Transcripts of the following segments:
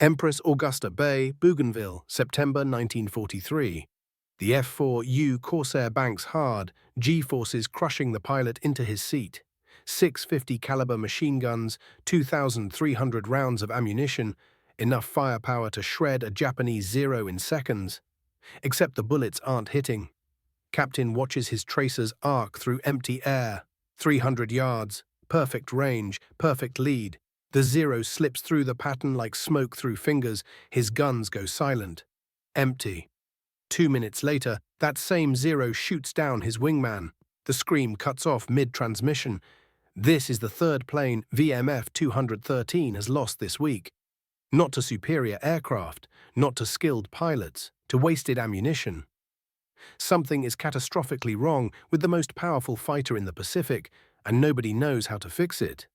Empress Augusta Bay, Bougainville, September 1943. The F-4U Corsair banks hard, G-forces crushing the pilot into his seat. 650 caliber machine guns, 2,300 rounds of ammunition, enough firepower to shred a Japanese Zero in seconds. Except the bullets aren't hitting. Captain watches his tracers arc through empty air. 300 yards, perfect range, perfect lead. The Zero slips through the pattern like smoke through fingers. His guns go silent. Empty. 2 minutes later, that same Zero shoots down his wingman. The scream cuts off mid-transmission. This is the third plane VMF 213 has lost this week. Not to superior aircraft, not to skilled pilots, to wasted ammunition. Something is catastrophically wrong with the most powerful fighter in the Pacific, and nobody knows how to fix it.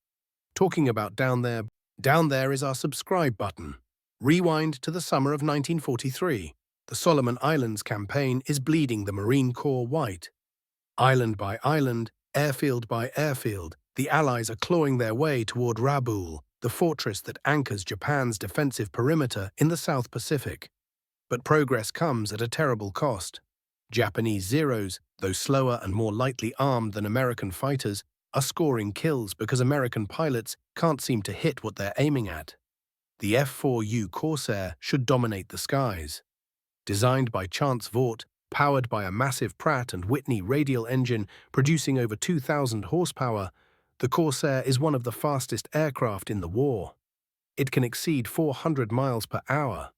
Talking about down there is our subscribe button. Rewind to the summer of 1943. The Solomon Islands campaign is bleeding the Marine Corps white. Island by island, airfield by airfield, the Allies are clawing their way toward Rabaul, the fortress that anchors Japan's defensive perimeter in the South Pacific. But progress comes at a terrible cost. Japanese Zeros, though slower and more lightly armed than American fighters, are scoring kills because American pilots can't seem to hit what they're aiming at. The F-4U Corsair should dominate the skies. Designed by Chance Vought, powered by a massive Pratt & Whitney radial engine producing over 2,000 horsepower, the Corsair is one of the fastest aircraft in the war. It can exceed 400 miles per hour.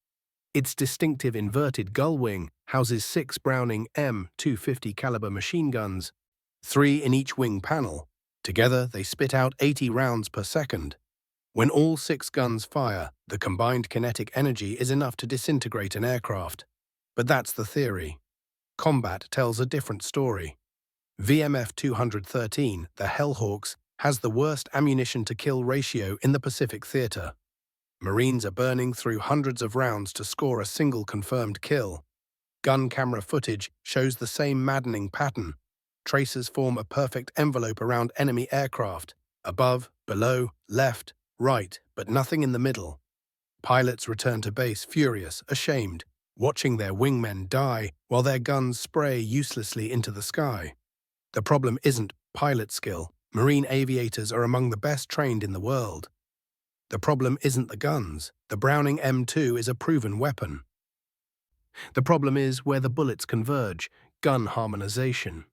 Its distinctive inverted gull wing houses 6 Browning M250 caliber machine guns, 3 in each wing panel. Together, they spit out 80 rounds per second. When all 6 guns fire, the combined kinetic energy is enough to disintegrate an aircraft. But that's the theory. Combat tells a different story. VMF 213, the Hellhawks, has the worst ammunition-to-kill ratio in the Pacific Theater. Marines are burning through hundreds of rounds to score a single confirmed kill. Gun camera footage shows the same maddening pattern. Tracers form a perfect envelope around enemy aircraft, above, below, left, right, but nothing in the middle. Pilots return to base furious, ashamed, watching their wingmen die while their guns spray uselessly into the sky. The problem isn't pilot skill. Marine aviators are among the best trained in the world. The problem isn't the guns. The Browning M2 is a proven weapon. The problem is where the bullets converge, gun harmonization.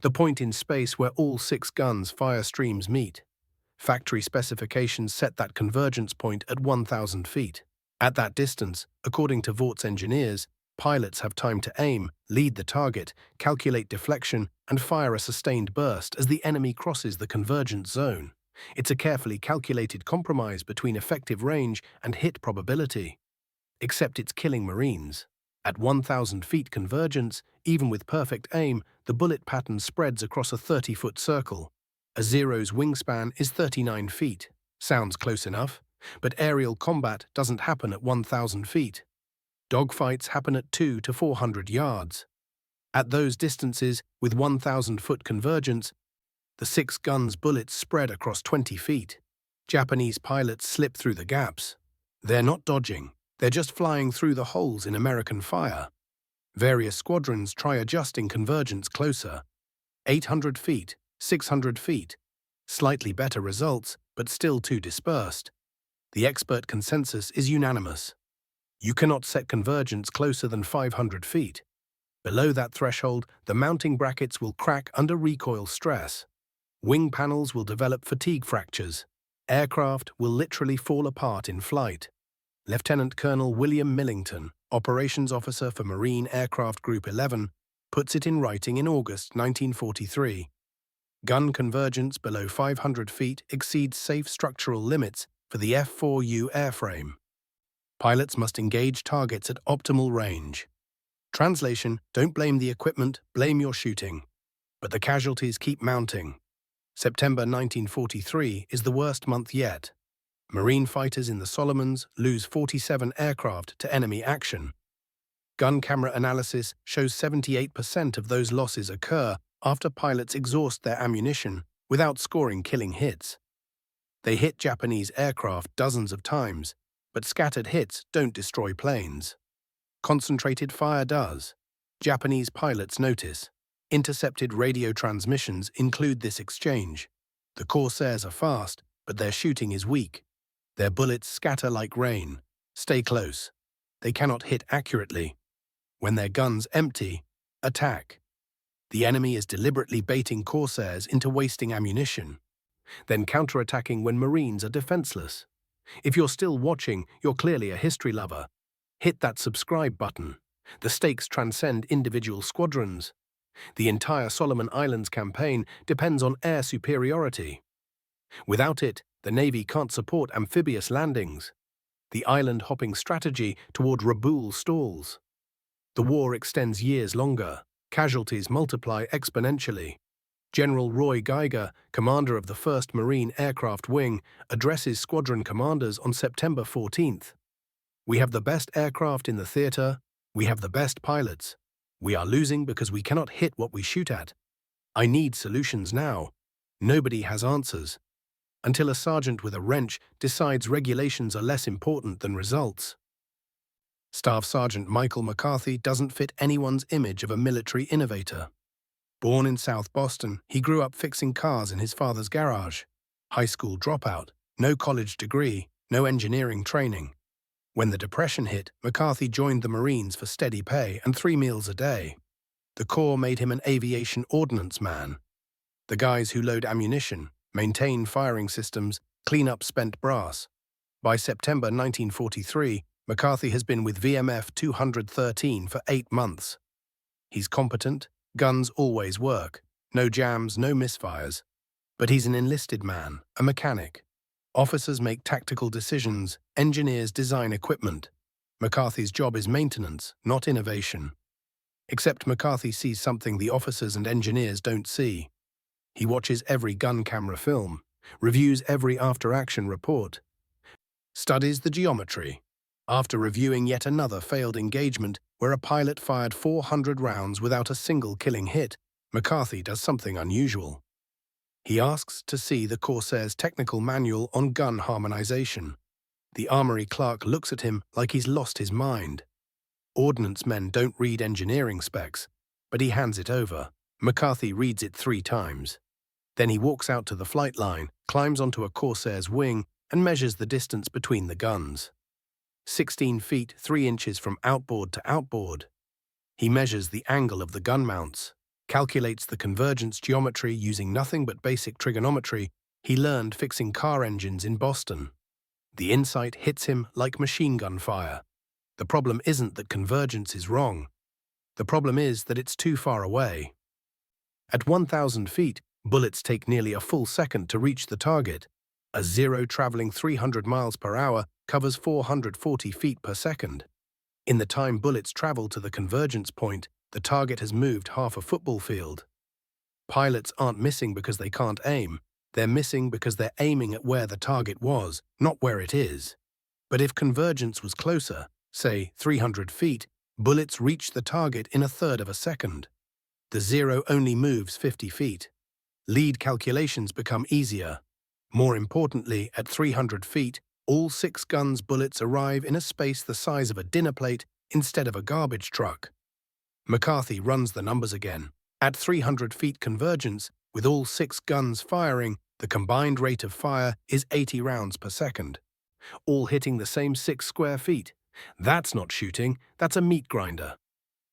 The point in space where all 6 guns' fire streams meet. Factory specifications set that convergence point at 1,000 feet. At that distance, according to Vaught's engineers, pilots have time to aim, lead the target, calculate deflection, and fire a sustained burst as the enemy crosses the convergence zone. It's a carefully calculated compromise between effective range and hit probability. Except it's killing Marines. At 1,000 feet convergence, even with perfect aim, the bullet pattern spreads across a 30-foot circle. A Zero's wingspan is 39 feet. Sounds close enough, but aerial combat doesn't happen at 1,000 feet. Dogfights happen at 200 to 400 yards. At those distances, with 1,000-foot convergence, the 6 guns' bullets spread across 20 feet. Japanese pilots slip through the gaps. They're not dodging. They're just flying through the holes in American fire. Various squadrons try adjusting convergence closer. 800 feet, 600 feet. Slightly better results, but still too dispersed. The expert consensus is unanimous. You cannot set convergence closer than 500 feet. Below that threshold, the mounting brackets will crack under recoil stress. Wing panels will develop fatigue fractures. Aircraft will literally fall apart in flight. Lieutenant Colonel William Millington, operations officer for Marine Aircraft Group 11, puts it in writing in August 1943. Gun convergence below 500 feet exceeds safe structural limits for the F-4U airframe. Pilots must engage targets at optimal range. Translation: don't blame the equipment, blame your shooting. But the casualties keep mounting. September 1943 is the worst month yet. Marine fighters in the Solomons lose 47 aircraft to enemy action. Gun camera analysis shows 78% of those losses occur after pilots exhaust their ammunition without scoring killing hits. They hit Japanese aircraft dozens of times, but scattered hits don't destroy planes. Concentrated fire does. Japanese pilots notice. Intercepted radio transmissions include this exchange. The Corsairs are fast, but their shooting is weak. Their bullets scatter like rain. Stay close. They cannot hit accurately. When their guns empty, attack. The enemy is deliberately baiting Corsairs into wasting ammunition, then counterattacking when Marines are defenseless. If you're still watching, you're clearly a history lover. Hit that subscribe button. The stakes transcend individual squadrons. The entire Solomon Islands campaign depends on air superiority. Without it, the Navy can't support amphibious landings. The island-hopping strategy toward Rabaul stalls. The war extends years longer. Casualties multiply exponentially. General Roy Geiger, commander of the 1st Marine Aircraft Wing, addresses squadron commanders on September 14th. "We have the best aircraft in the theater. We have the best pilots. We are losing because we cannot hit what we shoot at. I need solutions now. Nobody has answers." Until a sergeant with a wrench decides regulations are less important than results. Staff Sergeant Michael McCarthy doesn't fit anyone's image of a military innovator. Born in South Boston, he grew up fixing cars in his father's garage. High school dropout, no college degree, no engineering training. When the Depression hit, McCarthy joined the Marines for steady pay and 3 meals a day. The Corps made him an aviation ordnance man. The guys who load ammunition, maintain firing systems, clean up spent brass. By September 1943, McCarthy has been with VMF 213 for 8 months. He's competent, guns always work, no jams, no misfires. But he's an enlisted man, a mechanic. Officers make tactical decisions, engineers design equipment. McCarthy's job is maintenance, not innovation. Except McCarthy sees something the officers and engineers don't see. He watches every gun camera film, reviews every after-action report, studies the geometry. After reviewing yet another failed engagement where a pilot fired 400 rounds without a single killing hit, McCarthy does something unusual. He asks to see the Corsair's technical manual on gun harmonization. The armory clerk looks at him like he's lost his mind. Ordnance men don't read engineering specs, but he hands it over. McCarthy reads it 3 times. Then he walks out to the flight line, climbs onto a Corsair's wing, and measures the distance between the guns. 16 feet 3 inches from outboard to outboard. He measures the angle of the gun mounts, calculates the convergence geometry using nothing but basic trigonometry he learned fixing car engines in Boston. The insight hits him like machine gun fire. The problem isn't that convergence is wrong. The problem is that it's too far away. At 1,000 feet, bullets take nearly a full second to reach the target. A Zero traveling 300 miles per hour covers 440 feet per second. In the time bullets travel to the convergence point, the target has moved half a football field. Pilots aren't missing because they can't aim. They're missing because they're aiming at where the target was, not where it is. But if convergence was closer, say 300 feet, bullets reach the target in a third of a second. The Zero only moves 50 feet. Lead calculations become easier. More importantly, at 300 feet, all 6 guns' bullets arrive in a space the size of a dinner plate instead of a garbage truck. McCarthy runs the numbers again. At 300 feet convergence, with all 6 guns firing, the combined rate of fire is 80 rounds per second, all hitting the same 6 square feet. That's not shooting, that's a meat grinder.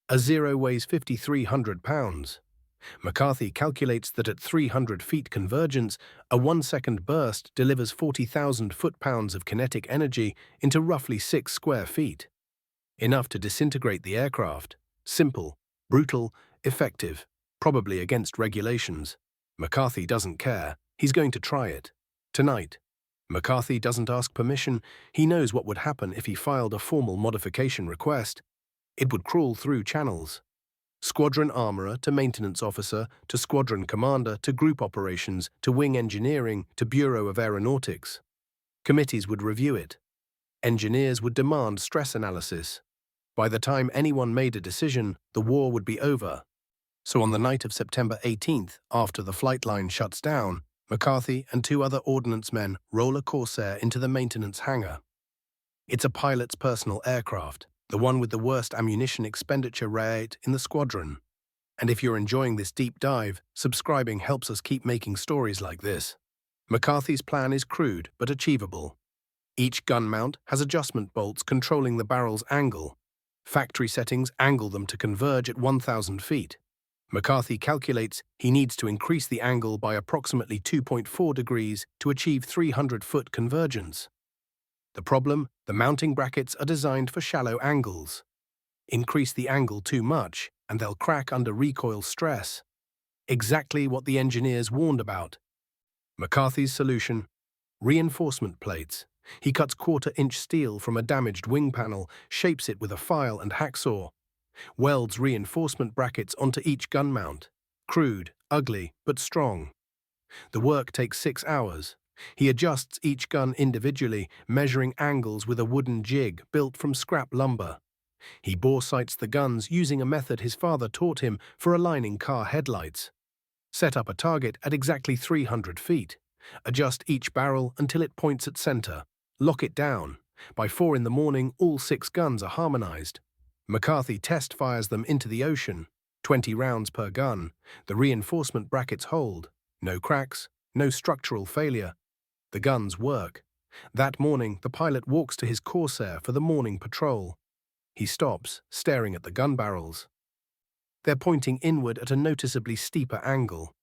A Zero weighs 5,300 pounds. McCarthy calculates that at 300 feet convergence, a 1-second burst delivers 40,000 foot-pounds of kinetic energy into roughly 6 square feet. Enough to disintegrate the aircraft. Simple, brutal, effective, probably against regulations. McCarthy doesn't care. He's going to try it. Tonight. McCarthy doesn't ask permission. He knows what would happen if he filed a formal modification request. It would crawl through channels. Squadron armorer to maintenance officer to squadron commander to group operations to wing engineering to Bureau of Aeronautics. Committees would review it. Engineers would demand stress analysis. By the time anyone made a decision, the war would be over. So on the night of September 18th, after the flight line shuts down, McCarthy and 2 other ordnance men roll a Corsair into the maintenance hangar. It's a pilot's personal aircraft, the one with the worst ammunition expenditure rate in the squadron. And if you're enjoying this deep dive, subscribing helps us keep making stories like this. McCarthy's plan is crude but achievable. Each gun mount has adjustment bolts controlling the barrel's angle. Factory settings angle them to converge at 1,000 feet. McCarthy calculates he needs to increase the angle by approximately 2.4 degrees to achieve 300-foot convergence. The problem? The mounting brackets are designed for shallow angles. Increase the angle too much, and they'll crack under recoil stress. Exactly what the engineers warned about. McCarthy's solution? Reinforcement plates. He cuts quarter-inch steel from a damaged wing panel, shapes it with a file and hacksaw, welds reinforcement brackets onto each gun mount. Crude, ugly, but strong. The work takes 6 hours. He adjusts each gun individually, measuring angles with a wooden jig built from scrap lumber. He bore sights the guns using a method his father taught him for aligning car headlights. Set up a target at exactly 300 feet. Adjust each barrel until it points at center. Lock it down. By 4 in the morning, all 6 guns are harmonized. McCarthy test fires them into the ocean. 20 rounds per gun. The reinforcement brackets hold. No cracks, no structural failure. The guns work. That morning, the pilot walks to his Corsair for the morning patrol. He stops, staring at the gun barrels. They're pointing inward at a noticeably steeper angle.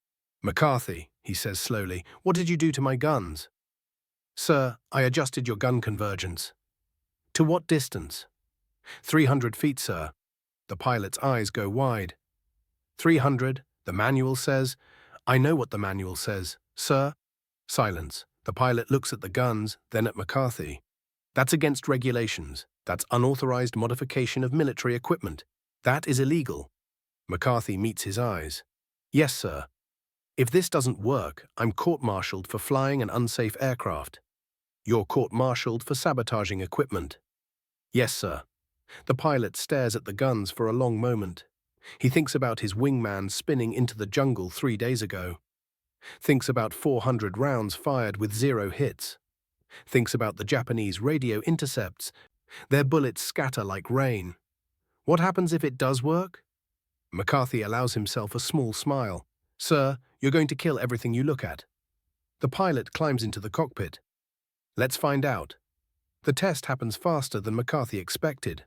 "McCarthy," he says slowly, "what did you do to my guns?" "Sir, I adjusted your gun convergence." "To what distance?" 300 feet, sir." The pilot's eyes go wide. 300, the manual says. "I know what the manual says, sir." Silence. The pilot looks at the guns, then at McCarthy. "That's against regulations. That's unauthorized modification of military equipment. That is illegal." McCarthy meets his eyes. "Yes, sir. If this doesn't work, I'm court-martialed for flying an unsafe aircraft." "You're court-martialed for sabotaging equipment." "Yes, sir." The pilot stares at the guns for a long moment. He thinks about his wingman spinning into the jungle 3 days ago. Thinks about 400 rounds fired with 0 hits. Thinks about the Japanese radio intercepts. Their bullets scatter like rain. What happens if it does work? McCarthy allows himself a small smile. "Sir, you're going to kill everything you look at." The pilot climbs into the cockpit. "Let's find out." The test happens faster than McCarthy expected.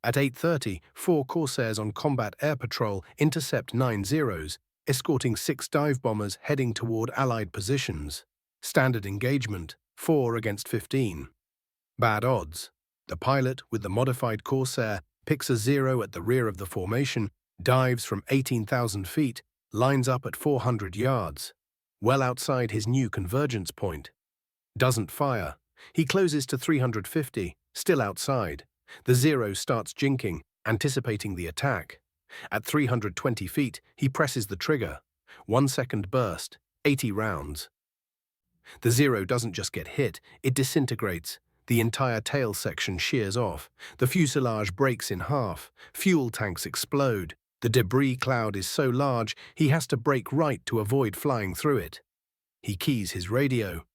At 8:30, 4 Corsairs on combat air patrol intercept 9 Zeros, escorting 6 dive bombers heading toward Allied positions. Standard engagement, 4 against 15. Bad odds. The pilot, with the modified Corsair, picks a 0 at the rear of the formation, dives from 18,000 feet, lines up at 400 yards, well outside his new convergence point. Doesn't fire. He closes to 350, still outside. The 0 starts jinking, anticipating the attack. At 320 feet, he presses the trigger. 1 second burst, 80 rounds. The 0 doesn't just get hit, it disintegrates. The entire tail section shears off. The fuselage breaks in half. Fuel tanks explode. The debris cloud is so large, he has to brake right to avoid flying through it. He keys his radio.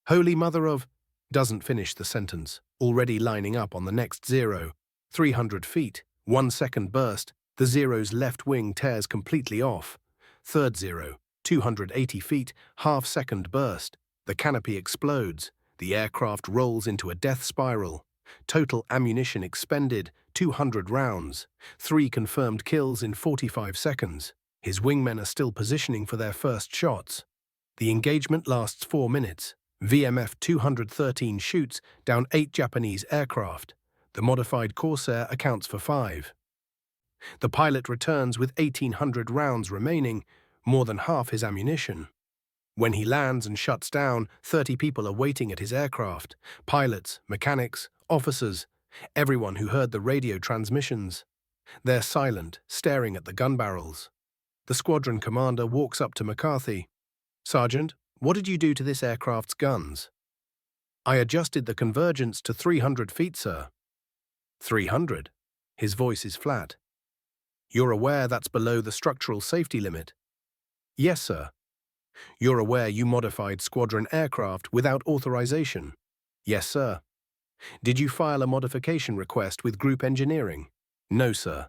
"Holy Mother of..." Doesn't finish the sentence, already lining up on the next 0. 300 feet, 1 second burst, the 0's left wing tears completely off. Third 0, 280 feet, half-second burst. The canopy explodes. The aircraft rolls into a death spiral. Total ammunition expended, 200 rounds. 3 confirmed kills in 45 seconds. His wingmen are still positioning for their first shots. The engagement lasts 4 minutes. VMF 213 shoots down 8 Japanese aircraft. The modified Corsair accounts for 5. The pilot returns with 1,800 rounds remaining, more than half his ammunition. When he lands and shuts down, 30 people are waiting at his aircraft. Pilots, mechanics, officers, everyone who heard the radio transmissions. They're silent, staring at the gun barrels. The squadron commander walks up to McCarthy. "Sergeant, what did you do to this aircraft's guns?" "I adjusted the convergence to 300 feet, sir." 300? His voice is flat. "You're aware that's below the structural safety limit?" "Yes, sir." "You're aware you modified squadron aircraft without authorization?" "Yes, sir." Did you file a modification request with Group Engineering? No, sir.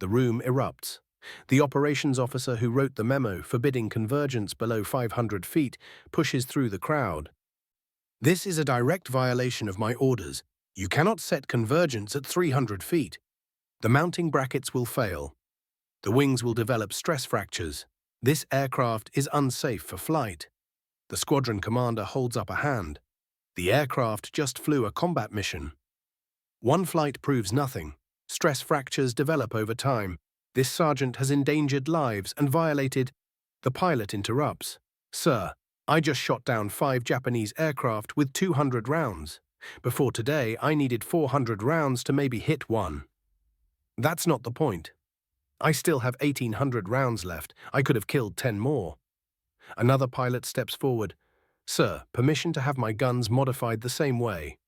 The room erupts. The operations officer who wrote the memo forbidding convergence below 500 feet pushes through the crowd. This is a direct violation of my orders. You cannot set convergence at 300 feet. The mounting brackets will fail. The wings will develop stress fractures. This aircraft is unsafe for flight. The squadron commander holds up a hand. The aircraft just flew a combat mission. One flight proves nothing. Stress fractures develop over time. This sergeant has endangered lives and violated. The pilot interrupts. Sir, I just shot down 5 Japanese aircraft with 200 rounds. Before today, I needed 400 rounds to maybe hit one. That's not the point. I still have 1,800 rounds left. I could have killed 10 more. Another pilot steps forward. Sir, permission to have my guns modified the same way.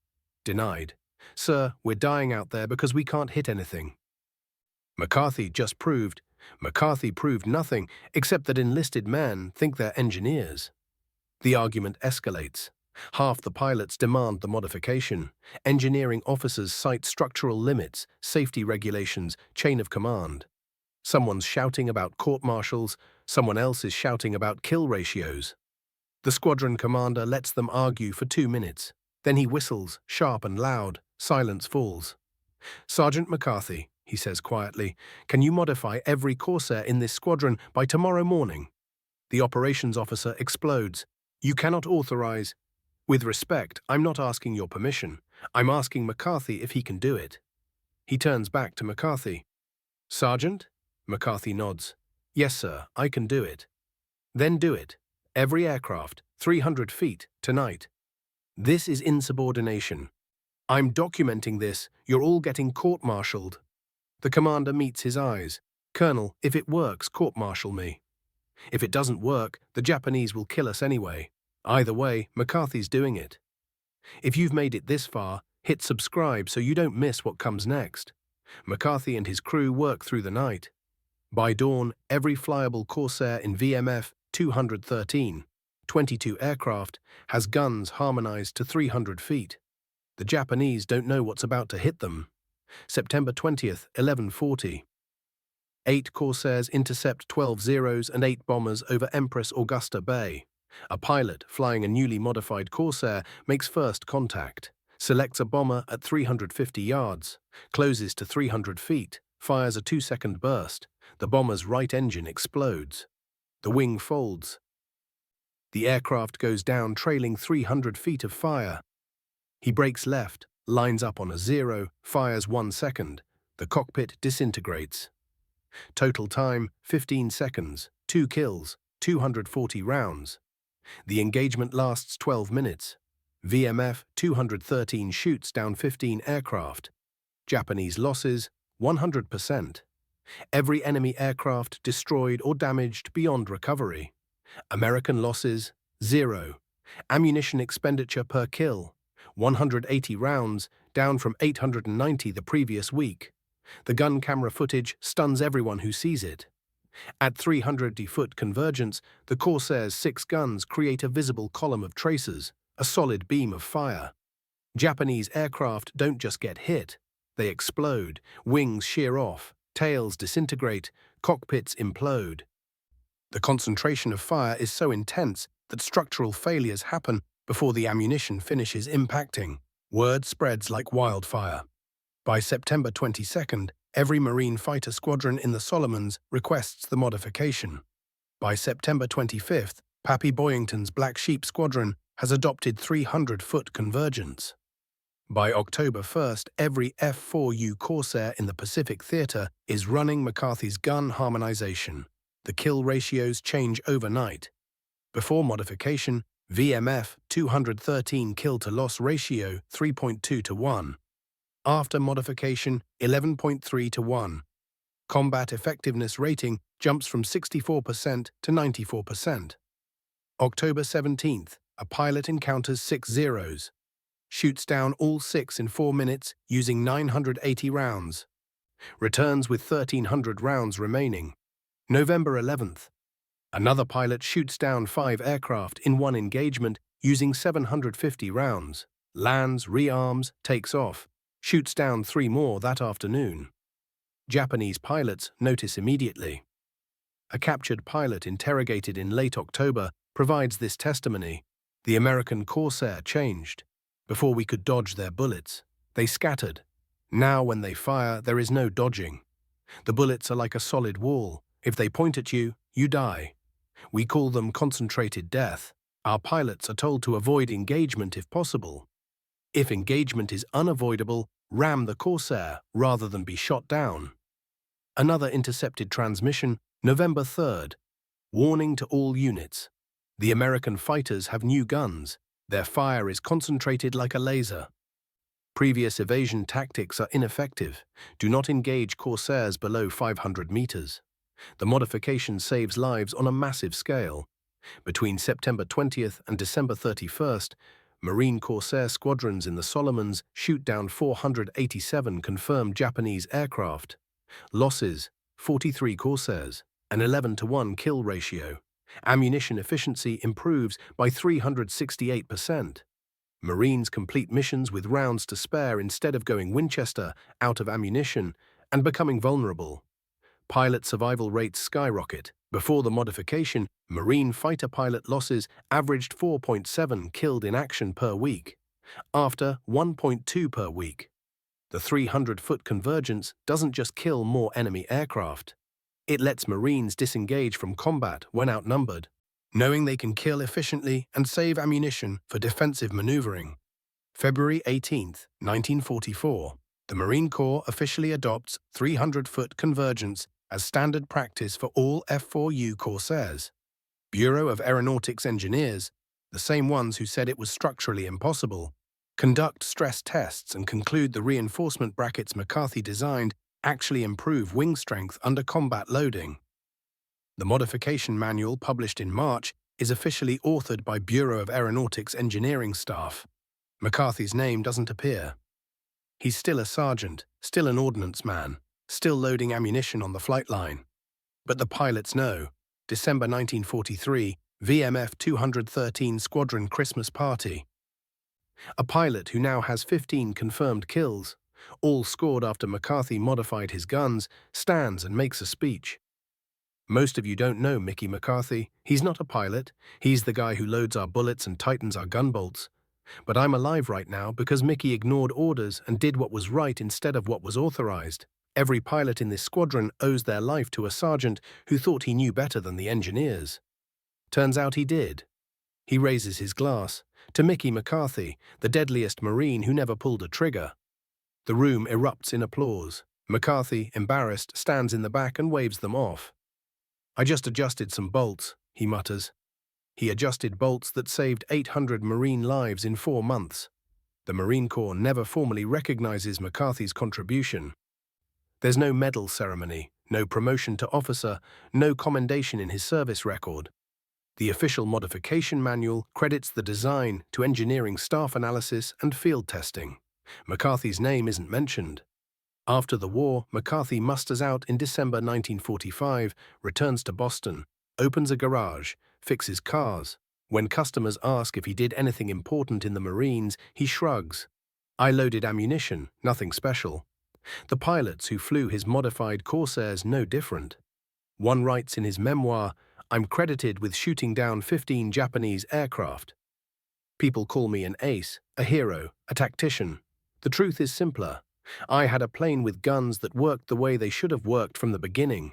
Denied. Sir, we're dying out there because we can't hit anything. McCarthy proved nothing except that enlisted men think they're engineers. The argument escalates. Half the pilots demand the modification. Engineering officers cite structural limits, safety regulations, chain of command. Someone's shouting about court-martials, someone else is shouting about kill ratios. The squadron commander lets them argue for 2 minutes. Then he whistles, sharp and loud. Silence falls. Sergeant McCarthy, he says quietly, can you modify every Corsair in this squadron by tomorrow morning? The operations officer explodes. You cannot authorize. With respect, I'm not asking your permission. I'm asking McCarthy if he can do it. He turns back to McCarthy. Sergeant? McCarthy nods. Yes, sir, I can do it. Then do it. Every aircraft, 300 feet, tonight. This is insubordination. I'm documenting this. You're all getting court-martialed. The commander meets his eyes. Colonel, if it works, court-martial me. If it doesn't work, the Japanese will kill us anyway. Either way, McCarthy's doing it. If you've made it this far, hit subscribe so you don't miss what comes next. McCarthy and his crew work through the night. By dawn, every flyable Corsair in VMF 213, 22 aircraft, has guns harmonized to 300 feet. The Japanese don't know what's about to hit them. September 20th, 11:40. 8 Corsairs intercept 12 Zeros and 8 bombers over Empress Augusta Bay. A pilot flying a newly modified Corsair makes first contact, selects a bomber at 350 yards, closes to 300 feet, fires a 2-second burst. The bomber's right engine explodes. The wing folds. The aircraft goes down trailing 300 feet of fire. He brakes left, lines up on a 0, fires 1 second. The cockpit disintegrates. Total time, 15 seconds, 2 kills, 240 rounds. The engagement lasts 12 minutes. VMF 213 shoots down 15 aircraft. Japanese losses, 100%. Every enemy aircraft destroyed or damaged beyond recovery. American losses, 0. Ammunition expenditure per kill, 180 rounds, down from 890 the previous week. The gun camera footage stuns everyone who sees it. At 300-foot convergence, the Corsair's 6 guns create a visible column of tracers, a solid beam of fire. Japanese aircraft don't just get hit, they explode, wings shear off, tails disintegrate, cockpits implode. The concentration of fire is so intense that structural failures happen before the ammunition finishes impacting. Word spreads like wildfire. By September 22nd, every Marine fighter squadron in the Solomons requests the modification. By September 25th, Pappy Boyington's Black Sheep Squadron has adopted 300-foot convergence. By October 1st, every F-4U Corsair in the Pacific Theater is running McCarthy's gun harmonization. The kill ratios change overnight. Before modification, VMF 213 kill-to-loss ratio 3.2 to 1. After modification, 11.3 to 1. Combat effectiveness rating jumps from 64% to 94%. October 17th, a pilot encounters 6 Zeros. Shoots down all 6 in 4 minutes using 980 rounds. Returns with 1,300 rounds remaining. November 11th. Another pilot shoots down 5 aircraft in one engagement using 750 rounds. lands, rearms, takes off, shoots down 3 more that afternoon. Japanese pilots notice immediately. A captured pilot interrogated in late October provides this testimony. The American Corsair changed. Before we could dodge their bullets, they scattered. Now when they fire, there is no dodging. The bullets are like a solid wall. If they point at you, you die. We call them concentrated death. Our pilots are told to avoid engagement if possible. If engagement is unavoidable, ram the Corsair rather than be shot down. Another intercepted transmission, November 3rd. Warning to all units. The American fighters have new guns. Their fire is concentrated like a laser. Previous evasion tactics are ineffective. Do not engage Corsairs below 500 meters. The modification saves lives on a massive scale. Between September 20th and December 31st, Marine Corsair squadrons in the Solomons shoot down 487 confirmed Japanese aircraft. Losses, 43 Corsairs, an 11-to-1 kill ratio. Ammunition efficiency improves by 368%. Marines complete missions with rounds to spare instead of going Winchester out of ammunition and becoming vulnerable. Pilot survival rates skyrocket. Before the modification, Marine fighter pilot losses averaged 4.7 killed in action per week. After, 1.2 per week. The 300-foot convergence doesn't just kill more enemy aircraft. It lets Marines disengage from combat when outnumbered, knowing they can kill efficiently and save ammunition for defensive maneuvering. February 18, 1944. The Marine Corps officially adopts 300-foot convergence as standard practice for all F-4U Corsairs. Bureau of Aeronautics Engineers, the same ones who said it was structurally impossible, conduct stress tests and conclude the reinforcement brackets McCarthy designed actually improve wing strength under combat loading. The modification manual, published in March, is officially authored by Bureau of Aeronautics Engineering staff. McCarthy's name doesn't appear. He's still a sergeant, still an ordnance man, still loading ammunition on the flight line. But the pilots know. December 1943, VMF 213 Squadron Christmas Party. A pilot who now has 15 confirmed kills, all scored after McCarthy modified his guns, stands and makes a speech. Most of you don't know Mickey McCarthy. He's not a pilot. He's the guy who loads our bullets and tightens our gun bolts. But I'm alive right now because Mickey ignored orders and did what was right instead of what was authorized. Every pilot in this squadron owes their life to a sergeant who thought he knew better than the engineers. Turns out he did. He raises his glass to Mickey McCarthy, the deadliest Marine who never pulled a trigger. The room erupts in applause. McCarthy, embarrassed, stands in the back and waves them off. I just adjusted some bolts, he mutters. He adjusted bolts that saved 800 Marine lives in 4 months. The Marine Corps never formally recognizes McCarthy's contribution. There's no medal ceremony, no promotion to officer, no commendation in his service record. The official modification manual credits the design to engineering staff analysis and field testing. McCarthy's name isn't mentioned. After the war, McCarthy musters out in December 1945, returns to Boston, opens a garage, fixes cars. When customers ask if he did anything important in the Marines, he shrugs. I loaded ammunition, nothing special. The pilots who flew his modified Corsairs no different. One writes in his memoir, I'm credited with shooting down 15 Japanese aircraft. People call me an ace, a hero, a tactician. The truth is simpler. I had a plane with guns that worked the way they should have worked from the beginning.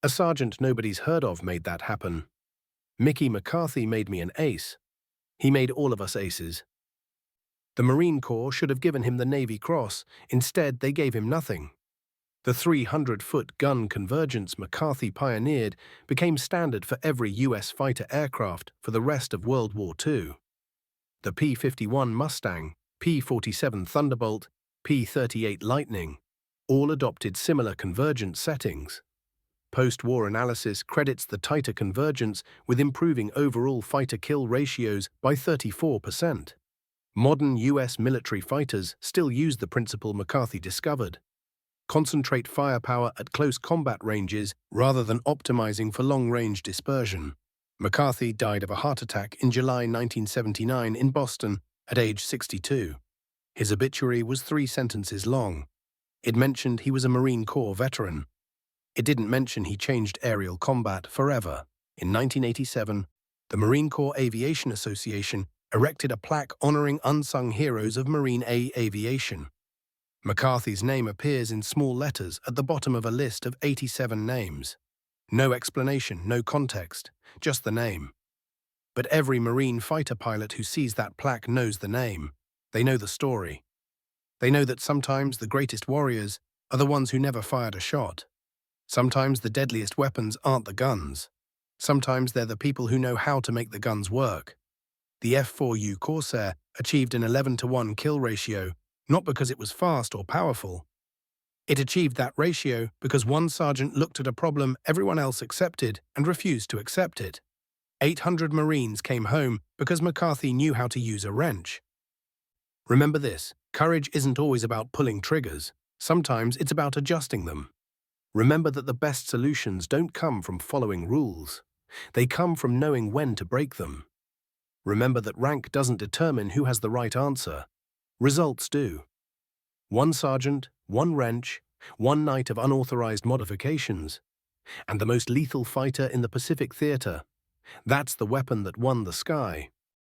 A sergeant nobody's heard of made that happen. Mickey McCarthy made me an ace. He made all of us aces. The Marine Corps should have given him the Navy Cross. Instead, they gave him nothing. The 300-foot gun convergence McCarthy pioneered became standard for every U.S. fighter aircraft for the rest of World War II. The P-51 Mustang, P-47 Thunderbolt, P-38 Lightning, all adopted similar convergence settings. Post-war analysis credits the tighter convergence with improving overall fighter-kill ratios by 34%. Modern U.S. military fighters still use the principle McCarthy discovered. Concentrate firepower at close combat ranges rather than optimizing for long-range dispersion. McCarthy died of a heart attack in July 1979 in Boston at age 62. His obituary was 3 sentences long. It mentioned he was a Marine Corps veteran. It didn't mention he changed aerial combat forever. In 1987, the Marine Corps Aviation Association erected a plaque honoring unsung heroes of Marine aviation. McCarthy's name appears in small letters at the bottom of a list of 87 names. No explanation, no context, just the name. But every Marine fighter pilot who sees that plaque knows the name. They know the story. They know that sometimes the greatest warriors are the ones who never fired a shot. Sometimes the deadliest weapons aren't the guns. Sometimes they're the people who know how to make the guns work. The F-4U Corsair achieved an 11-to-1 kill ratio, not because it was fast or powerful. It achieved that ratio because one sergeant looked at a problem everyone else accepted and refused to accept it. 800 Marines came home because McCarthy knew how to use a wrench. Remember this, courage isn't always about pulling triggers. Sometimes it's about adjusting them. Remember that the best solutions don't come from following rules. They come from knowing when to break them. Remember that rank doesn't determine who has the right answer. Results do. One sergeant, one wrench, one night of unauthorized modifications, and the most lethal fighter in the Pacific Theater. That's the weapon that won the sky.